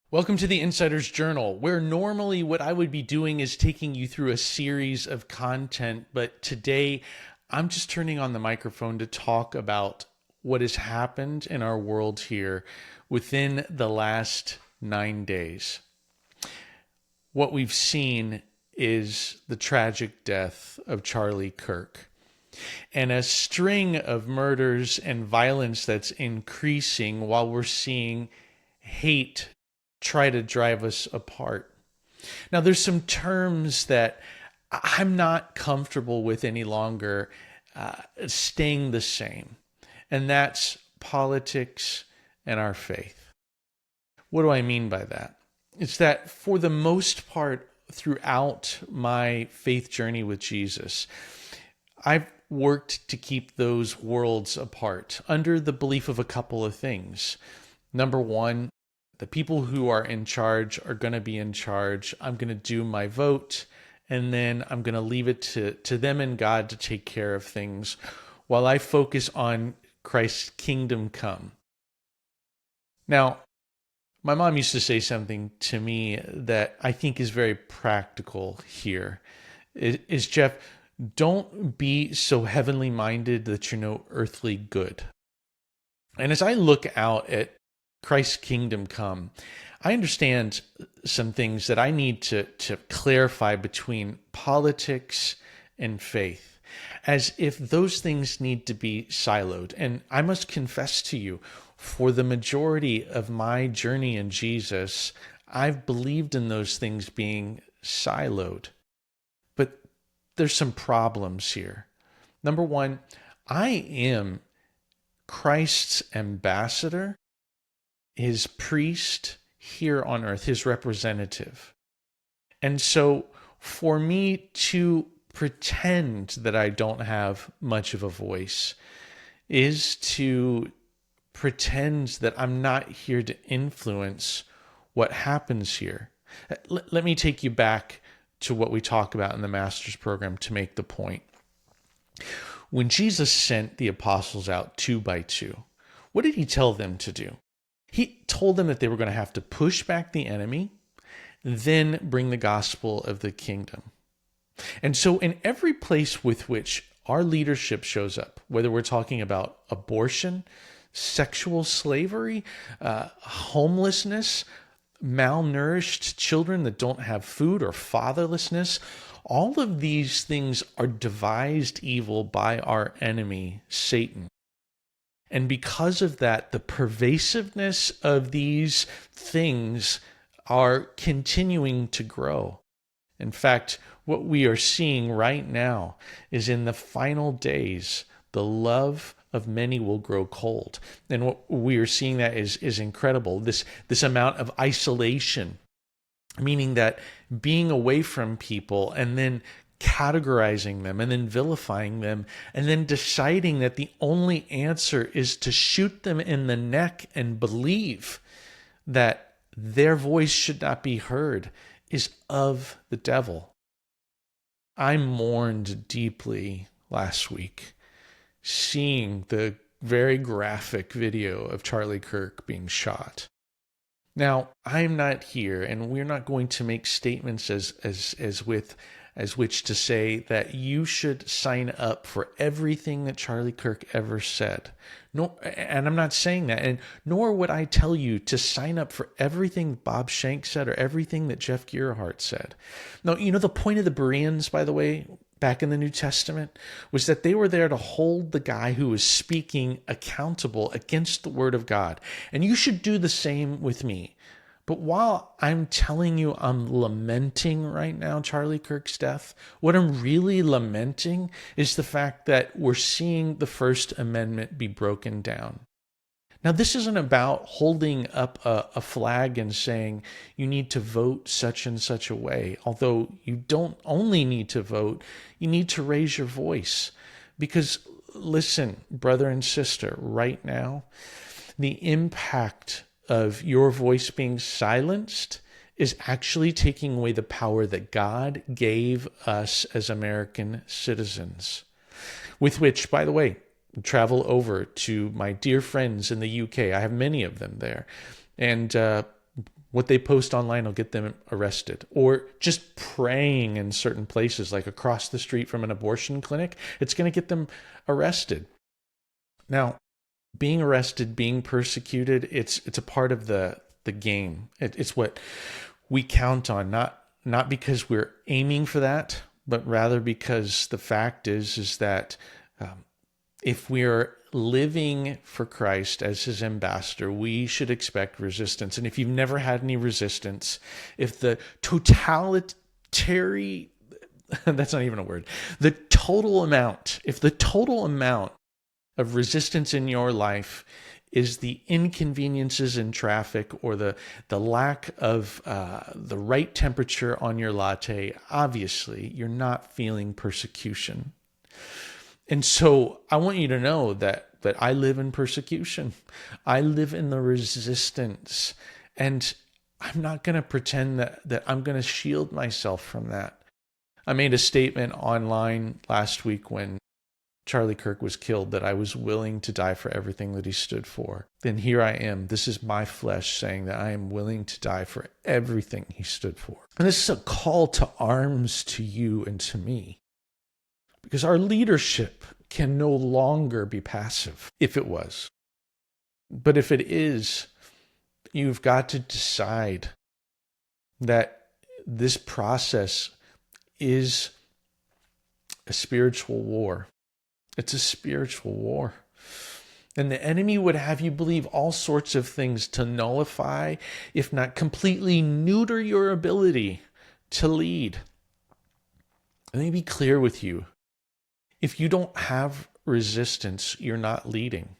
Welcome to the Insider's Journal, where normally what I would be doing is taking you through a series of content, but today I'm just turning on the microphone to talk about what has happened in our world here within the last 9 days. What we've seen is the tragic death of Charlie Kirk and a string of murders and violence that's increasing while we're seeing hate try to drive us apart. Now, there's some terms that I'm not comfortable with any longer staying the same, and that's politics and our faith. What do I mean by that? It's that for the most part, throughout my faith journey with Jesus, I've worked to keep those worlds apart under the belief of a couple of things. Number one, the people who are in charge are going to be in charge. I'm going to do my vote, and then I'm going to leave it to them and God to take care of things while I focus on Christ's kingdom come. Now, my mom used to say something to me that I think is very practical here. Is Jeff, don't be so heavenly minded that you're no earthly good. And as I look out at Christ's kingdom come, I understand some things that I need to clarify between politics and faith, as if those things need to be siloed. And I must confess to you, for the majority of my journey in Jesus, I've believed in those things being siloed. But there's some problems here. Number one, I am Christ's ambassador, his priest here on earth, his representative. And so for me to pretend that I don't have much of a voice is to pretend that I'm not here to influence what happens here. Let me take you back to what we talk about in the Master's Program to make the point. When Jesus sent the apostles out 2 by 2, what did he tell them to do? He told them that they were going to have to push back the enemy, then bring the gospel of the kingdom. And so in every place with which our leadership shows up, whether we're talking about abortion, sexual slavery, homelessness, malnourished children that don't have food, or fatherlessness, all of these things are devised evil by our enemy, Satan. And because of that, the pervasiveness of these things are continuing to grow. In fact, what we are seeing right now is in the final days, the love of many will grow cold. And what we are seeing that is incredible. This amount of isolation, meaning that being away from people and then categorizing them and then vilifying them and then deciding that the only answer is to shoot them in the neck and believe that their voice should not be heard is of the devil. I mourned deeply last week seeing the very graphic video of Charlie Kirk being shot. Now, I'm not here, and we're not going to make statements as which to say that you should sign up for everything that Charlie Kirk ever said. No, and I'm not saying that, and nor would I tell you to sign up for everything Bob Shank said or everything that Jeff Gearhart said. No, you know, the point of the Bereans, by the way, back in the New Testament, was that they were there to hold the guy who was speaking accountable against the word of God. And you should do the same with me. But while I'm telling you I'm lamenting right now Charlie Kirk's death, what I'm really lamenting is the fact that we're seeing the First Amendment be broken down. Now, this isn't about holding up a flag and saying you need to vote such and such a way, although you don't only need to vote, you need to raise your voice. Because listen, brother and sister, right now, the impact of your voice being silenced is actually taking away the power that God gave us as American citizens, with which, by the way, travel over to my dear friends in the UK. I have many of them there. And What they post online will get them arrested. Or just praying in certain places, like across the street from an abortion clinic, it's going to get them arrested. Now, being arrested, being persecuted, it's a part of the game. It's what we count on, not because we're aiming for that, but rather because the fact is that if we're living for Christ as his ambassador, we should expect resistance. And if you've never had any resistance, if the totalitarian, that's not even a word, if the total amount of resistance in your life is the inconveniences in traffic or the lack of the right temperature on your latte, obviously you're not feeling persecution. And so I want you to know that I live in persecution. I live in the resistance. And I'm not going to pretend that I'm going to shield myself from that. I made a statement online last week when Charlie Kirk was killed that I was willing to die for everything that he stood for. Then here I am. This is my flesh saying that I am willing to die for everything he stood for. And this is a call to arms to you and to me. Because our leadership can no longer be passive, if it was. But if it is, you've got to decide that this process is a spiritual war. It's a spiritual war. And the enemy would have you believe all sorts of things to nullify, if not completely neuter your ability to lead. Let me be clear with you. If you don't have resistance, you're not leading.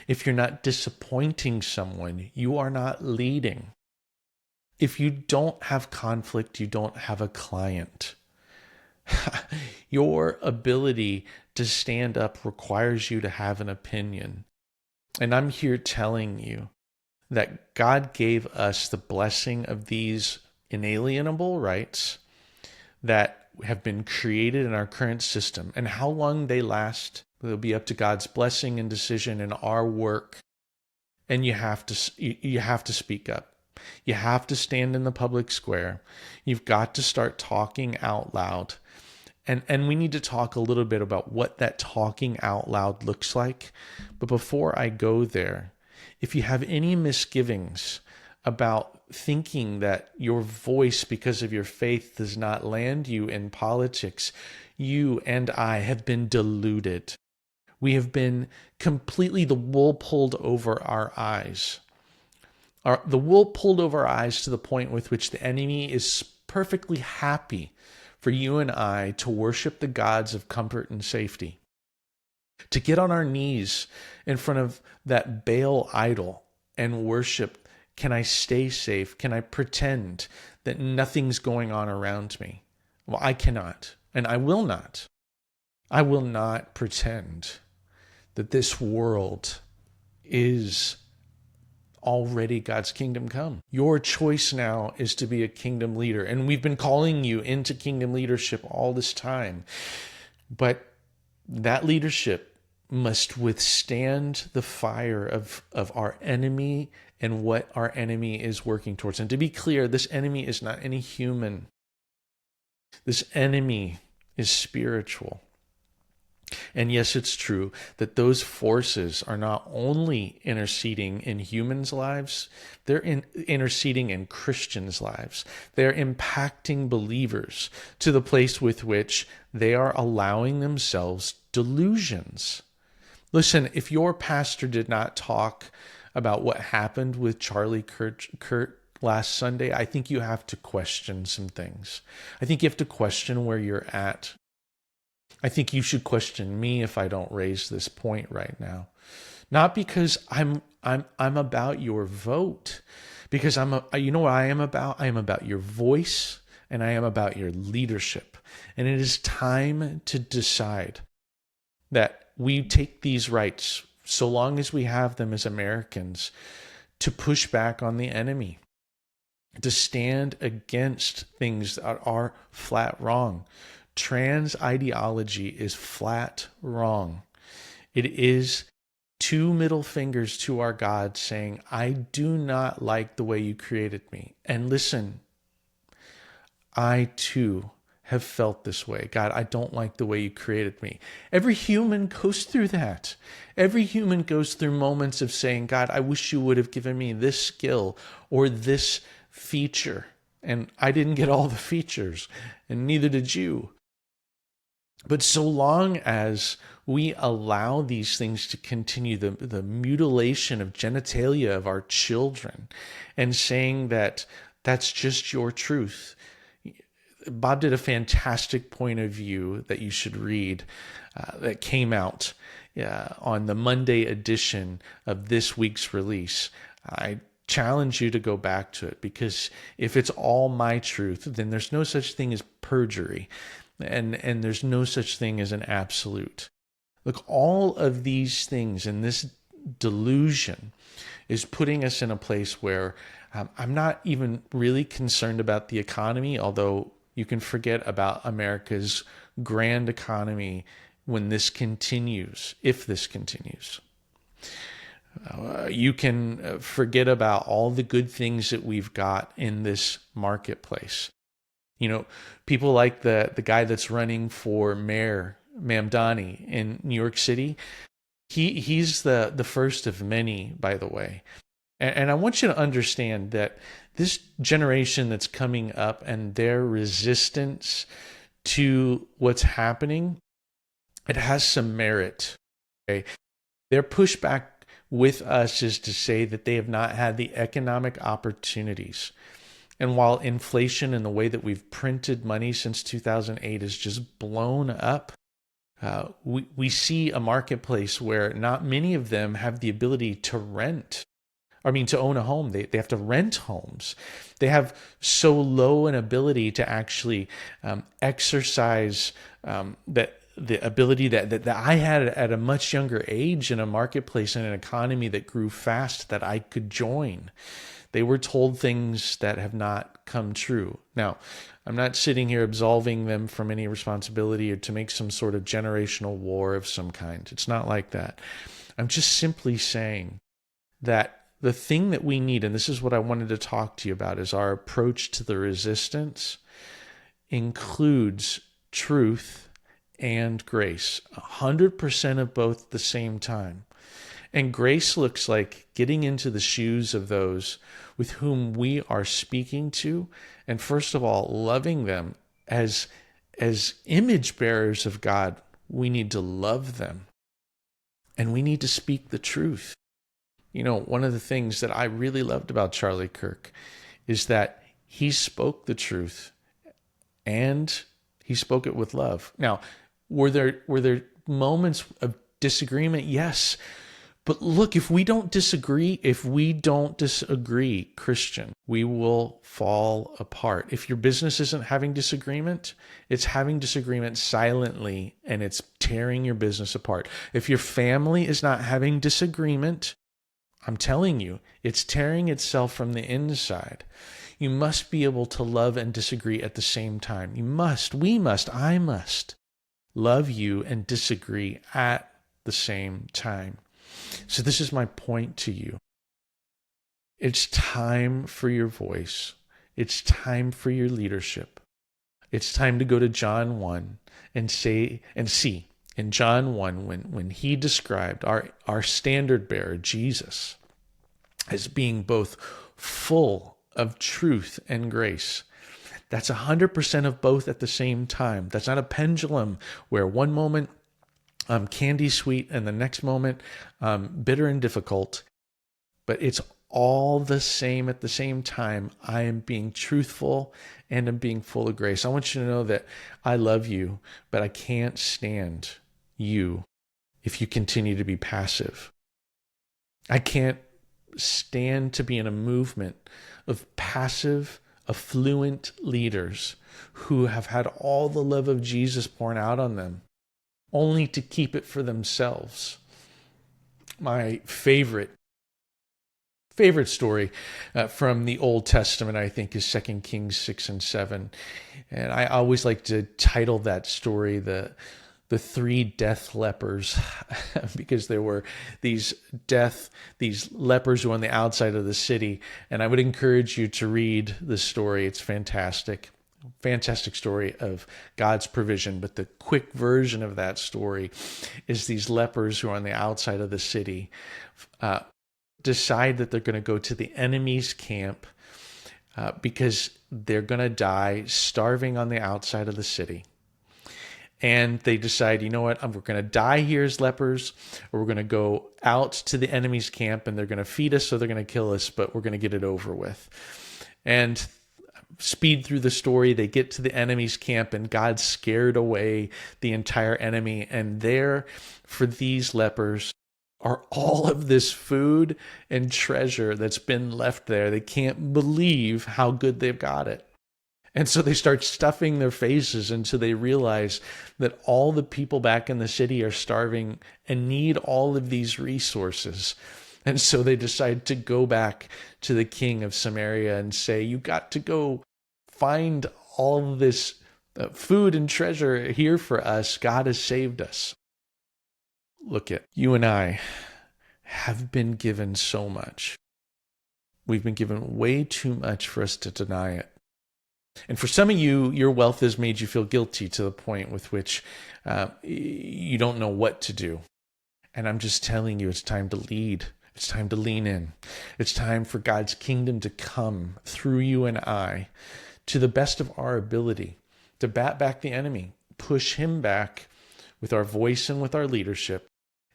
If you're not disappointing someone, you are not leading. If you don't have conflict, you don't have a client. Your ability to stand up requires you to have an opinion. And I'm here telling you that God gave us the blessing of these inalienable rights that have been created in our current system. And how long they last will be up to God's blessing and decision in our work. And you have to speak up. You have to stand in the public square. You've got to start talking out loud. And we need to talk a little bit about what that talking out loud looks like. But before I go there, if you have any misgivings about thinking that your voice, because of your faith, does not land you in politics, you and I have been deluded. We have been completely the wool pulled over our eyes. The wool pulled over our eyes to the point with which the enemy is perfectly happy for you and I to worship the gods of comfort and safety, to get on our knees in front of that Baal idol and worship. Can I stay safe? Can I pretend that nothing's going on around me? Well, I cannot, and I will not. I will not pretend that this world is already God's kingdom come. Your choice now is to be a kingdom leader. And we've been calling you into kingdom leadership all this time. But that leadership must withstand the fire of our enemy and what our enemy is working towards. And to be clear, this enemy is not any human. This enemy is spiritual. And yes, it's true that those forces are not only interceding in humans' lives, they're interceding in Christians' lives. They're impacting believers to the place with which they are allowing themselves delusions. Listen, if your pastor did not talk about what happened with Charlie Kirk last Sunday, I think you have to question some things. I think you have to question where you're at. I think you should question me if I don't raise this point right now. Not because I'm about your vote, because you know what I am about? I am about your voice and I am about your leadership. And it is time to decide that we take these rights, so long as we have them as Americans, to push back on the enemy, to stand against things that are flat wrong. Trans ideology is flat wrong. It is two middle fingers to our God saying, I do not like the way you created me. And listen, I too have felt this way. God, I don't like the way you created me. Every human goes through that. Every human goes through moments of saying, God, I wish you would have given me this skill or this feature. And I didn't get all the features, and neither did you. But so long as we allow these things to continue, the mutilation of genitalia of our children, and saying that that's just your truth. Bob did a fantastic point of view that you should read that came out on the Monday edition of this week's release. I challenge you to go back to it, because if it's all my truth, then there's no such thing as perjury, and there's no such thing as an absolute. Look, all of these things in this delusion is putting us in a place where I'm not even really concerned about the economy, although you can forget about America's grand economy when this continues, if this continues. You can forget about all the good things that we've got in this marketplace. You know, people like the guy that's running for mayor, Mamdani, in New York City. He's the first of many, by the way. And I want you to understand that this generation that's coming up and their resistance to what's happening, it has some merit. Okay? Their pushback with us is to say that they have not had the economic opportunities. And while inflation and the way that we've printed money since 2008 is just blown up, we see a marketplace where not many of them have the ability to rent. To own a home. They have to rent homes. They have so low an ability to actually exercise that the ability that I had at a much younger age in a marketplace and an economy that grew fast that I could join. They were told things that have not come true. Now, I'm not sitting here absolving them from any responsibility or to make some sort of generational war of some kind. It's not like that. I'm just simply saying that the thing that we need, and this is what I wanted to talk to you about, is our approach to the resistance includes truth and grace, 100% of both at the same time. And grace looks like getting into the shoes of those with whom we are speaking to, and first of all, loving them as image bearers of God. We need to love them, and we need to speak the truth. You know, one of the things that I really loved about Charlie Kirk is that he spoke the truth, and he spoke it with love. Now, were there moments of disagreement? Yes. But look, if we don't disagree, Christian, we will fall apart. If your business isn't having disagreement, it's having disagreement silently, and it's tearing your business apart. If your family is not having disagreement, I'm telling you, it's tearing itself from the inside. You must be able to love and disagree at the same time. I must love you and disagree at the same time. So this is my point to you. It's time for your voice. It's time for your leadership. It's time to go to John 1 and see in John 1 when he described our standard bearer, Jesus, as being both full of truth and grace. That's 100% of both at the same time. That's not a pendulum where one moment candy sweet and the next moment bitter and difficult. But it's all the same at the same time. I am being truthful and I'm being full of grace. I want you to know that I love you, but I can't stand you if you continue to be passive. I can't stand to be in a movement of passive, affluent leaders who have had all the love of Jesus poured out on them, only to keep it for themselves. My favorite story from the Old Testament, I think, is 2 Kings 6 and 7. And I always like to title that story the three death lepers, because there were these lepers who were on the outside of the city. And I would encourage you to read the story. It's fantastic. Fantastic story of God's provision. But the quick version of that story is these lepers who are on the outside of the city decide that they're going to go to the enemy's camp because they're going to die starving on the outside of the city. And they decide, you know what, we're going to die here as lepers, or we're going to go out to the enemy's camp and they're going to feed us, so they're going to kill us, but we're going to get it over with. And speed through the story, they get to the enemy's camp and God scared away the entire enemy. And there, for these lepers, are all of this food and treasure that's been left there. They can't believe how good they've got it. And so they start stuffing their faces until they realize that all the people back in the city are starving and need all of these resources. And so they decide to go back to the king of Samaria and say, you got to go find all of this food and treasure here for us. God has saved us. Look at you and I have been given so much. We've been given way too much for us to deny it. And for some of you, your wealth has made you feel guilty to the point with which you don't know what to do. And I'm just telling you, it's time to lead. It's time to lean in. It's time for God's kingdom to come through you and I to the best of our ability, to bat back the enemy, push him back with our voice and with our leadership,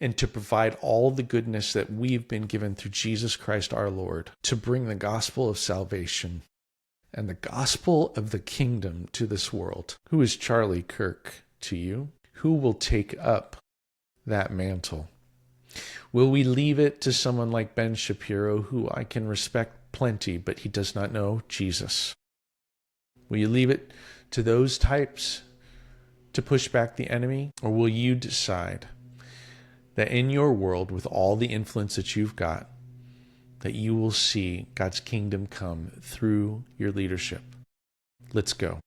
and to provide all the goodness that we've been given through Jesus Christ our Lord, to bring the gospel of salvation and the gospel of the kingdom to this world. Who is Charlie Kirk to you? Who will take up that mantle? Will we leave it to someone like Ben Shapiro, who I can respect plenty, but he does not know Jesus? Will you leave it to those types to push back the enemy? Or will you decide that in your world, with all the influence that you've got, that you will see God's kingdom come through your leadership? Let's go.